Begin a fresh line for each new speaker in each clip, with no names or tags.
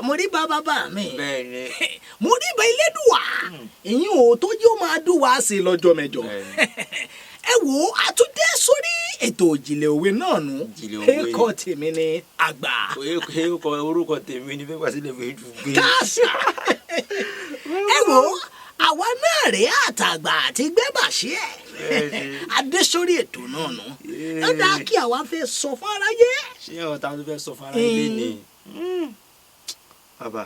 Moriba bàbá mi.
Bẹ́ẹ̀ni.
Moriba Elédùà. Ìyẹn ò tó yóò máa dùn wá sí lọ́jọ́ mẹ́jọ. Ẹ wò àtúndé sórí ètò ìjìnlẹ̀ òwe náà nù. Ẹ̀kọ́ tèmi ni àgbà.
Orúkọ tèmi ni fẹ́ pàṣẹ lè fi gbé.
Káàsà. Ẹ wò àwa náà rèé àtàgbà àti gbẹ́bàṣẹ́ ẹ̀. Adé sórí ètò náà nù. Ẹ dá kí àwa fẹ́ sọ fún aráyé.
Ṣé ọ̀tá ló fẹ́ sọ fún aráyé ni? Bàbá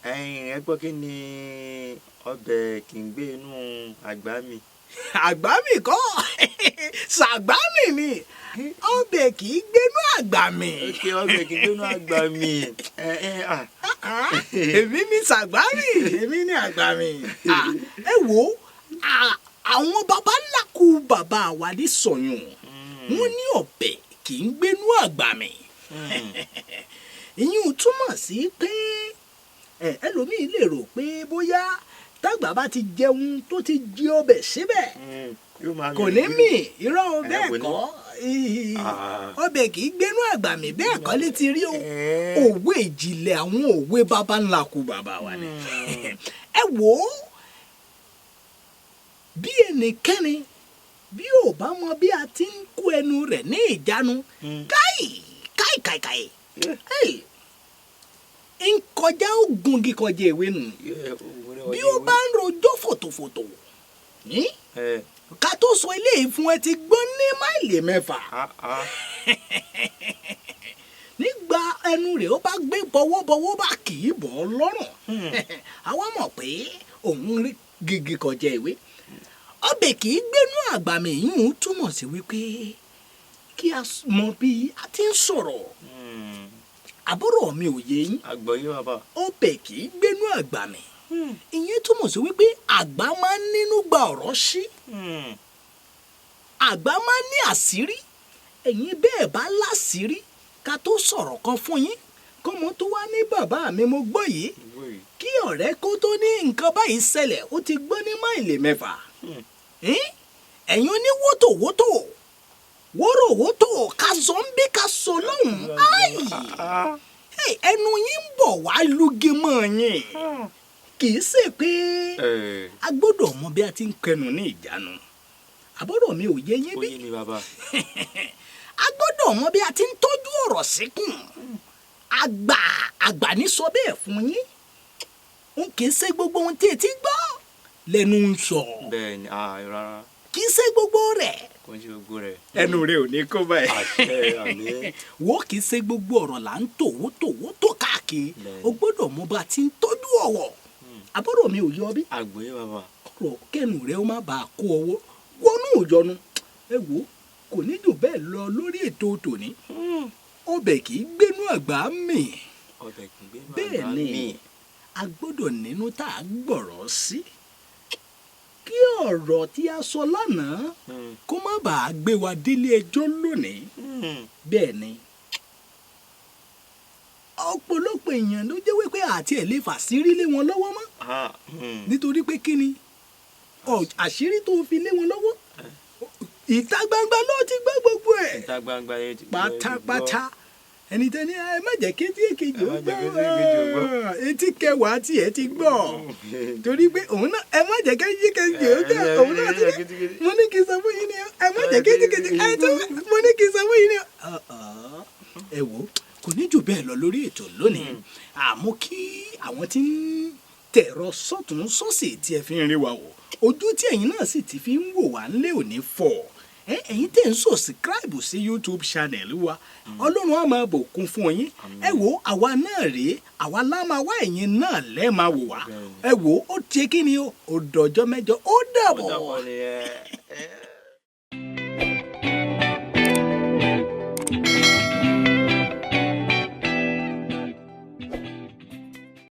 ẹ gbọ́ kí ni ọbẹ̀ kì í gbé inú àgbá mi.
Àgbá mi kọ́ ṣàgbá mi ni ọbẹ̀ kì í gbénú àgbà mi.
Ọbẹ̀ kì í gbénú àgbà mi.
Èmi ni ṣàgbá mi èmi ni àgbà mi. Ẹ wo àwọn baba ńlá kú bàbá wa ní sọ̀yún wọn ní ọbẹ̀ kì í gbénú àgbà mi. Ìyẹn túmọ̀ sí pé ẹlòmíì lè rò pé bóyá tágbà bá ti jẹun tó ti jí ọbẹ̀ síbẹ̀ kò ní mì irọ́ bẹ́ẹ̀ kọ́ ọbẹ̀ kì í gbénú àgbà mi bẹ́ẹ̀ kọ́ lè ti rí òwe ìjìnlẹ̀ àwọn òwe baba ńlá kú bàbá wa ni. Ẹ wò ó bí ẹnikẹ́ni bí ò bá mọ bí a ti ń kó ẹnu rẹ̀ ní ìjánu káì ń kọjá ogun kíkọjá ìwé nù bí ó bá ń rojọ́ fòtòfòtò ká tó sọ eléyìí fún ẹ ti gbọ́ ní máìlì 6 nígbà ẹnu rẹ̀ ó bá gbé bọ́wọ́bọ́wọ́ bá kì í bọ́ lọ́rùn àwa mọ̀ pé òun rí gígí kọjá ìwé ọbẹ̀ kì í gbénú àgbà mi yìí túmọ̀ sí wípé kí a mọ bí a ti ń sọ̀rọ̀ àbúrò mi ò yé yín.
Àgbọ̀yé bàbá.
Ọbẹ̀ kì í gbénú àgbà mi. Ìyẹn túmọ̀ sí wípé àgbà máa ń nínú gba ọ̀rọ̀ sí. Àgbà máa ń ní àṣírí. Ẹ̀yin bẹ́ẹ̀ bá láṣírí ká tó sọ̀rọ̀ kan fún yín. Kọ́mọ tó wá ní bàbá mi mo gbọ́ yìí. Kí ọ̀rẹ́ kó tó ní nǹkan báyìí ṣẹlẹ̀ ó ti gbọ́ ní máìlì 6. Ẹ̀yin oní wótòwótò wórówótò ká zọ ń bí ká sọ lọ́hùn ẹnu yín ń bọ̀ wá lúgẹ mọ́ yín kì í ṣe pé a gbọ́dọ̀ mọ bí a ti ń kẹnu ní ìjánu àbọ̀dọ̀ mi ò yé yín bí a gbọ́dọ̀ mọ bí a ti ń tọ́jú ọ̀rọ̀ síkùn àgbà ní sọ bẹ́ẹ̀ fún yín n kì í ṣe gbogbo ohun tí etí gbọ́ lẹ́nu ń sọ
bẹ́ẹ̀ni rárá
kì í ṣe gbogbo rẹ̀
kò ń ṣe gbogbo rẹ̀
ẹnu rẹ̀ ò ní kó báyìí
àmín
wọ́n kì í ṣe gbogbo ọ̀rọ̀ là ń tòwótò káàkiri o gbọ́dọ̀ mọ bá a ti ń tọ́jú ọ̀wọ̀ àbọ̀rọ̀ mi ò yọ bí.
Àgbọ̀yé bàbá.
ọ̀rọ̀ kẹ́nu rẹ̀ ó má bàa kó ọwọ́ wọnú ìyọnu ẹ wò kò ní jù bẹ́ẹ̀ lọ lórí ètò tòní ọbẹ̀ kì í gbénú àgbà mì bẹ́ẹ̀ ni a gbọ́dọ̀ nínú tá a gbọ̀rọ̀ sí kí ọ̀rọ̀ tí a sọ lánàá kó má bàa gbé wa délé ẹjọ́ lónìí bẹ́ẹ̀ ni ọ̀pọ̀lọpọ̀ èèyàn ló jẹ́ wípé àti ẹ̀ lè fàṣírí lé wọn lọ́wọ́ mọ́ nítorí pé kí ni àṣírí tó fi lé wọn lọ́wọ́ ìta gbangba ló ti gbọ́ gbogbo ẹ̀ pátápátá ẹni tẹ́ni ẹ má jẹ́ kí etí èkejì ó gbọ́ etí kẹwàá tí ẹ ti gbọ́ torí pé òun náà ẹ má jẹ́ kí etí èkejì ó gbọ́ òun náà ti ní mo ní kí n sọ fún yín ni ẹ má jẹ́ kí etí èkejì ẹ tó mo ní kí n sọ fún yín ni ẹ wò kò ní jù bẹ́ẹ̀ lọ lórí ètò lónìí àmọ́ kí àwọn tí ń tẹ̀rọ sọ́tún sósì tí ẹ fi ń rí wa wò ojú tí ẹ̀yin náà sì ti fi ń wò wá ńlé òní fọ́ ẹ̀yin tẹ̀ ń subscribe sí YouTube channel wa ọlọ́run á máa bùkún fún yín ẹ wò àwa náà rèé àwa lá máa wá ẹ̀yin náà lẹ́ẹ̀ máa wò wá ẹ wò ó ti kí ni ó dọjọ́ mẹ́jọ ó dàbọ̀.